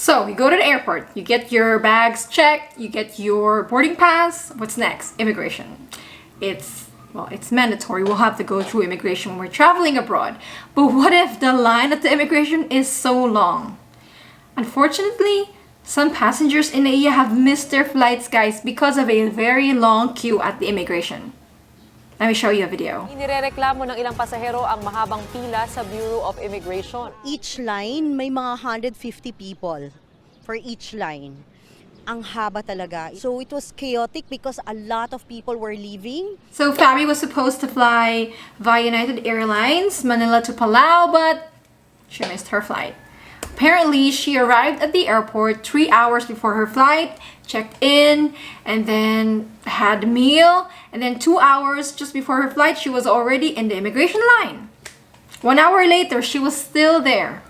So you go to the airport, you get your bags checked, you get your boarding pass. What's next? Immigration. It's mandatory. We'll have to go through immigration when we're traveling abroad. But what if the line at the immigration is so long? Unfortunately, some passengers in NAIA have missed their flights, guys, because of a very long queue at the immigration. Let me show you a video. Inirereklamo ng ilang pasahero ang mahabang pila sa Bureau of Immigration. Each line may mga 150 people for each line. Ang haba talaga. So it was chaotic because a lot of people were leaving. So Fabi was supposed to fly via United Airlines, Manila to Palau, but she missed her flight. Apparently, she arrived at the airport 3 hours before her flight, checked in, and then had a meal. And then 2 hours just before her flight, she was already in the immigration line. 1 hour later, she was still there.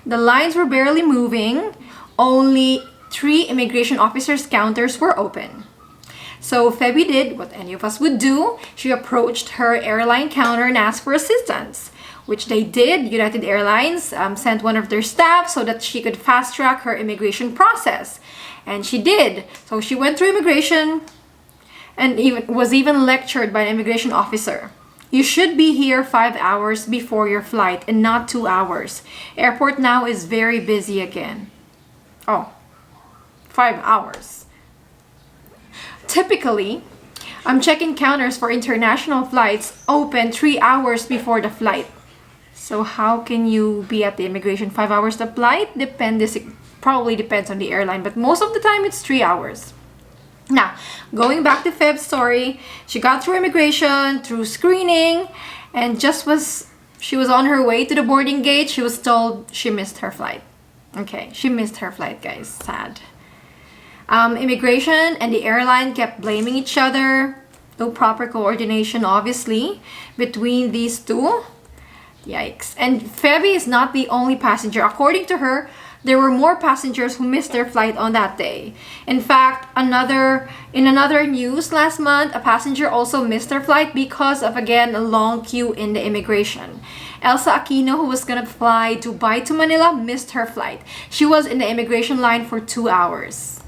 The lines were barely moving. Only 3 immigration officers' counters were open. So Feby did what any of us would do. She approached her airline counter and asked for assistance, which they did. United Airlines sent one of their staff so that she could fast track her immigration process. And she did. So she went through immigration and was even lectured by an immigration officer. You should be here 5 hours before your flight and not 2 hours. Airport now is very busy again. Oh, 5 hours. Typically, check-in counters for international flights open 3 hours before the flight. So how can you be at the immigration 5 hours? The flight probably depends on the airline, but most of the time it's 3 hours. Now, going back to Feb's story, she got through immigration, through screening, and she was on her way to the boarding gate, she was told she missed her flight. Okay, she missed her flight, guys. Sad. Immigration and the airline kept blaming each other. No proper coordination, obviously, between these two. Yikes. And Feby is not the only passenger. According to her, there were more passengers who missed their flight on that day. In fact, in another news last month, a passenger also missed their flight because of, again, a long queue in the immigration. Elsa Aquino, who was gonna fly Dubai to Manila, missed her flight. She was in the immigration line for 2 hours.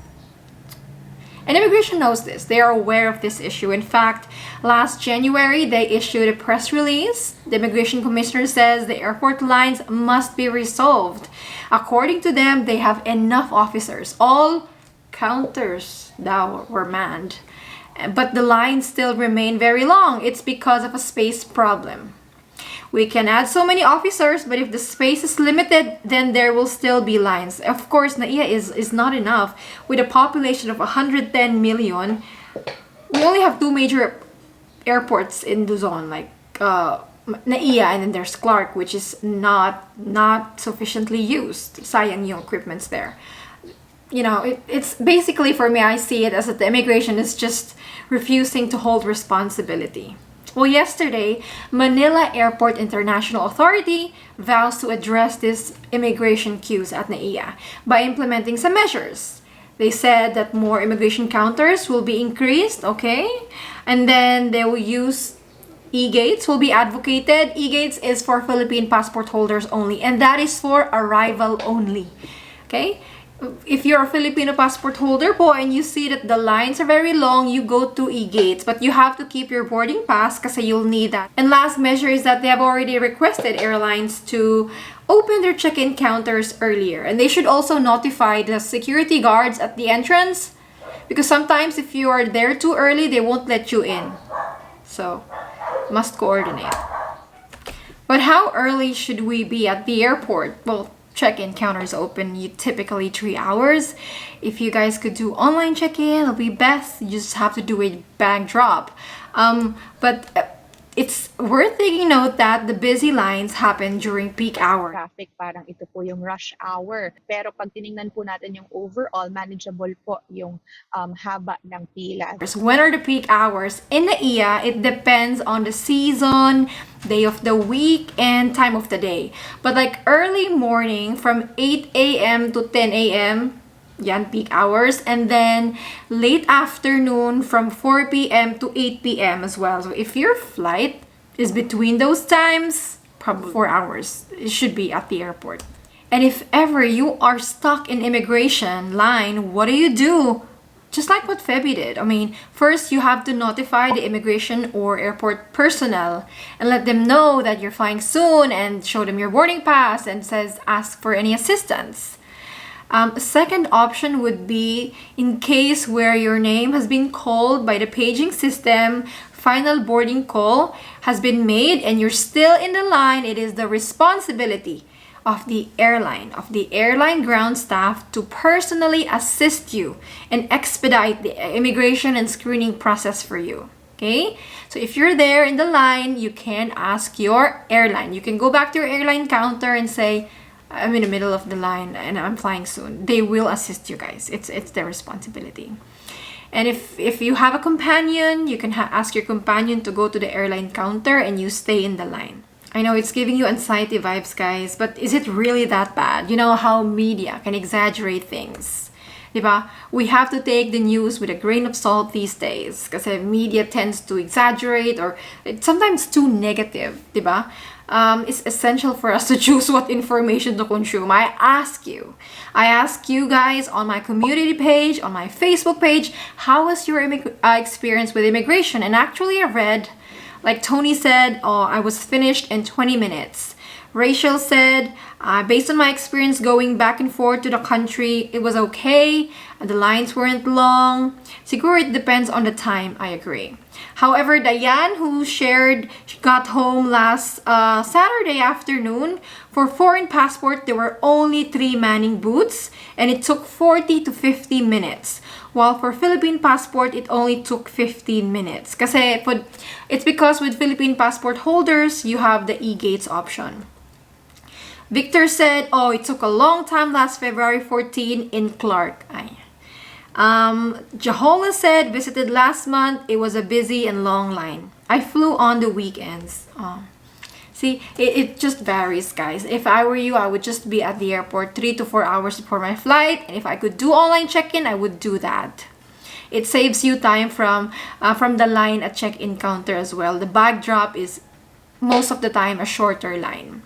And immigration knows this. They are aware of this issue. In fact, last January, they issued a press release. The immigration commissioner says the airport lines must be resolved. According to them, they have enough officers. All counters now were manned. But the lines still remain very long. It's because of a space problem. We can add so many officers, but if the space is limited, then there will still be lines. Of course, NAIA is not enough. With a population of 110 million, we only have 2 major airports in Luzon, like NAIA, and then there's Clark, which is not sufficiently used. Sayang yung equipment's there. You know, it's basically, for me, I see it as that the immigration is just refusing to hold responsibility. Well, yesterday, Manila Airport International Authority vows to address these immigration queues at NAIA by implementing some measures. They said that more immigration counters will be increased, okay? And then they will use e-gates, will be advocated. E-gates is for Philippine passport holders only, and that is for arrival only, okay? If you're a Filipino passport holder po and you see that the lines are very long, you go to e-gates, but you have to keep your boarding pass kasi you'll need that. And last measure is that they have already requested airlines to open their check-in counters earlier, and they should also notify the security guards at the entrance, because sometimes if you are there too early, they won't let you in. So, must coordinate. But how early should we be at the airport? Well, check-in counters open typically 3 hours. If you guys could do online check-in, it'll be best. You just have to do a bag drop. But it's worth taking note that the busy lines happen during peak hour. Traffic, parang ito po yung rush hour. Pero pag tiningnan po natin yung overall, manageable po yung haba ng pila. When are the peak hours? In NAIA, it depends on the season, day of the week, and time of the day. But like early morning from 8 a.m. to 10 a.m., yan, peak hours. And then late afternoon from 4 p.m. to 8 p.m. as well. So if your flight is between those times, probably 4 hours, it should be at the airport. And if ever you are stuck in immigration line, what do? Just like what Feby did. I mean, first you have to notify the immigration or airport personnel and let them know that you're flying soon and show them your boarding pass and says ask for any assistance. A second option would be in case where your name has been called by the paging system, final boarding call has been made and you're still in the line, it is the responsibility of the airline ground staff to personally assist you and expedite the immigration and screening process for you. Okay? So if you're there in the line, you can ask your airline. You can go back to your airline counter and say, I'm in the middle of the line and I'm flying soon. They will assist you guys. It's their responsibility. And if you have a companion, you can ask your companion to go to the airline counter and you stay in the line. I know it's giving you anxiety vibes, guys, but is it really that bad? You know how media can exaggerate things. Diba? We have to take the news with a grain of salt these days kasi media tends to exaggerate or it's sometimes too negative, diba? It's essential for us to choose what information to consume. I ask you guys on my community page, on my Facebook page, how was your experience with immigration? And actually I read, like Tony said, I was finished in 20 minutes. Rachel said, based on my experience going back and forth to the country, it was okay. The lines weren't long. Siguro it depends on the time, I agree. However, Diane, who shared, she got home last Saturday afternoon. For foreign passport, there were only 3 manning booths and it took 40 to 50 minutes. While for Philippine passport, it only took 15 minutes. Kasi it's because with Philippine passport holders, you have the e-gates option. Victor said, it took a long time last February 14 in Clark. Jahola said, visited last month. It was a busy and long line. I flew on the weekends. See, it just varies, guys. If I were you, I would just be at the airport 3 to 4 hours before my flight. And if I could do online check-in, I would do that. It saves you time from the line at check-in counter as well. The bag drop is most of the time a shorter line.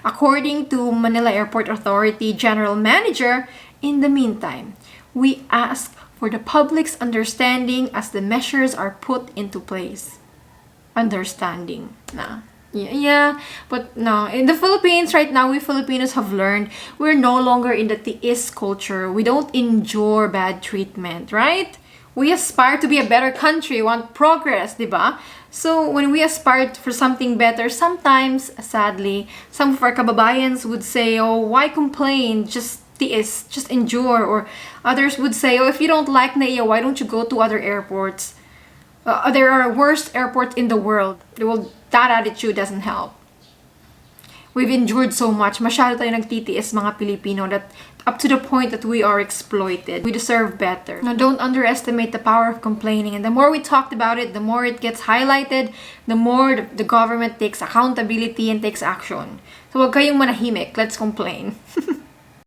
According to Manila Airport Authority General Manager, in the meantime, we ask for the public's understanding as the measures are put into place. Understanding. Yeah, but no. In the Philippines right now, we Filipinos have learned we're no longer in the tiis culture. We don't endure bad treatment, right? We aspire to be a better country, want progress, diba? So when we aspire for something better, sometimes, sadly, some of our kababayans would say, why complain? Just tiis, just endure. Or others would say, if you don't like NAIA, why don't you go to other airports? There are worst airports in the world. Well, that attitude doesn't help. We've endured so much. Masyado tayo nagtitiis mga Pilipino that up to the point that we are exploited. We deserve better. Now, don't underestimate the power of complaining. And the more we talked about it, the more it gets highlighted, the more the government takes accountability and takes action. So, wag kayong manahimik. Let's complain.